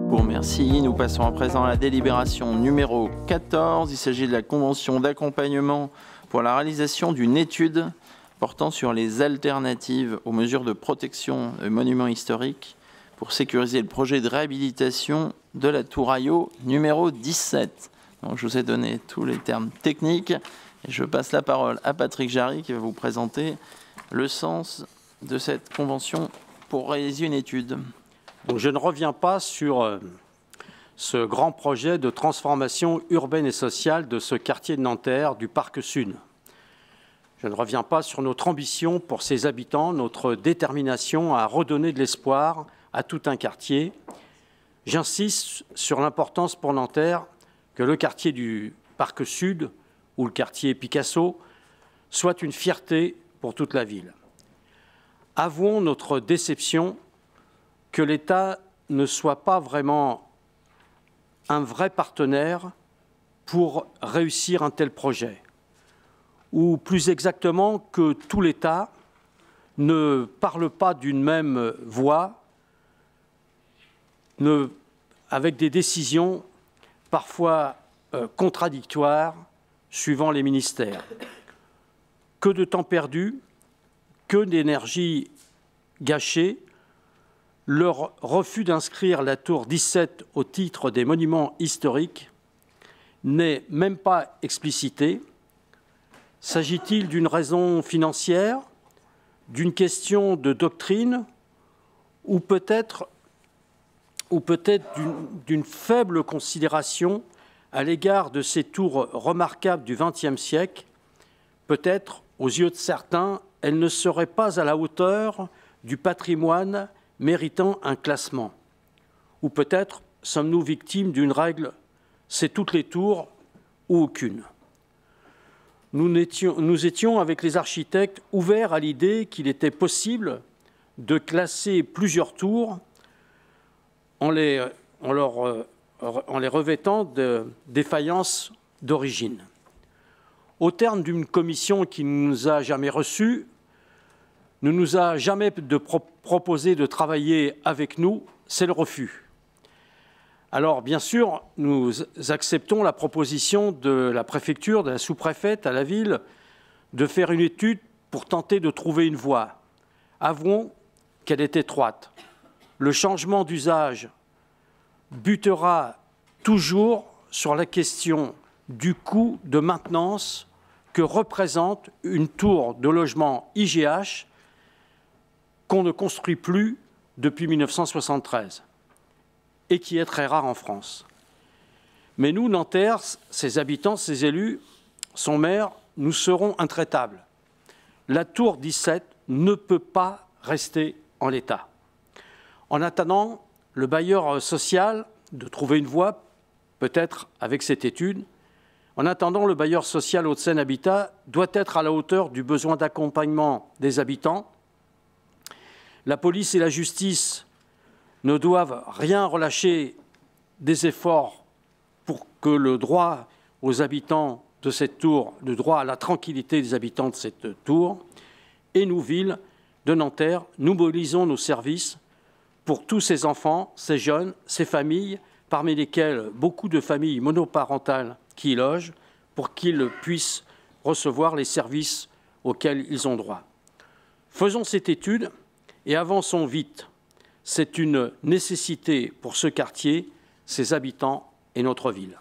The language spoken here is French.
Je vous remercie. Nous passons à présent à la délibération numéro 14. Il s'agit de la convention d'accompagnement pour la réalisation d'une étude portant sur les alternatives aux mesures de protection des monuments historiques pour sécuriser le projet de réhabilitation de la tour Ayot numéro 17. Donc, je vous ai donné tous les termes techniques et je passe la parole à Patrick Jarry qui va vous présenter le sens de cette convention pour réaliser une étude. Donc, je ne reviens pas sur ce grand projet de transformation urbaine et sociale de ce quartier de Nanterre, du Parc Sud. Je ne reviens pas sur notre ambition pour ses habitants, notre détermination à redonner de l'espoir à tout un quartier. J'insiste sur l'importance pour Nanterre que le quartier du Parc Sud, ou le quartier Picasso, soit une fierté pour toute la ville. Avouons notre déception que l'État ne soit pas vraiment un vrai partenaire pour réussir un tel projet. Ou plus exactement, que tout l'État ne parle pas d'une même voix, avec des décisions parfois contradictoires suivant les ministères. Que de temps perdu, que d'énergie gâchée. Leur refus d'inscrire la tour 17 au titre des monuments historiques n'est même pas explicité. S'agit-il d'une raison financière, d'une question de doctrine ou peut-être d'une faible considération à l'égard de ces tours remarquables du XXe siècle? Peut-être, aux yeux de certains, elles ne seraient pas à la hauteur du patrimoine méritant un classement. Ou peut-être sommes-nous victimes d'une règle, c'est toutes les tours ou aucune. Nous étions, avec les architectes, ouverts à l'idée qu'il était possible de classer plusieurs tours en les revêtant de défaillances d'origine. Au terme d'une commission qui ne nous a jamais reçus, ne nous a jamais proposé de travailler avec nous, c'est le refus. Alors, bien sûr, nous acceptons la proposition de la préfecture, de la sous-préfète à la ville, de faire une étude pour tenter de trouver une voie. Avouons qu'elle est étroite. Le changement d'usage butera toujours sur la question du coût de maintenance que représente une tour de logement IGH qu'on ne construit plus depuis 1973 et qui est très rare en France. Mais nous, Nanterre, ses habitants, ses élus, son maire, nous serons intraitables. La tour 17 ne peut pas rester en l'état. En attendant, le bailleur social de trouver une voie, peut-être avec cette étude, en attendant, le bailleur social Hauts-de-Seine Habitat doit être à la hauteur du besoin d'accompagnement des habitants. La police et la justice ne doivent rien relâcher des efforts pour que le droit aux habitants de cette tour, le droit à la tranquillité des habitants de cette tour, et nous, ville de Nanterre, nous mobilisons nos services pour tous ces enfants, ces jeunes, ces familles, parmi lesquelles beaucoup de familles monoparentales qui y logent, pour qu'ils puissent recevoir les services auxquels ils ont droit. Faisons cette étude et avançons vite. C'est une nécessité pour ce quartier, ses habitants et notre ville.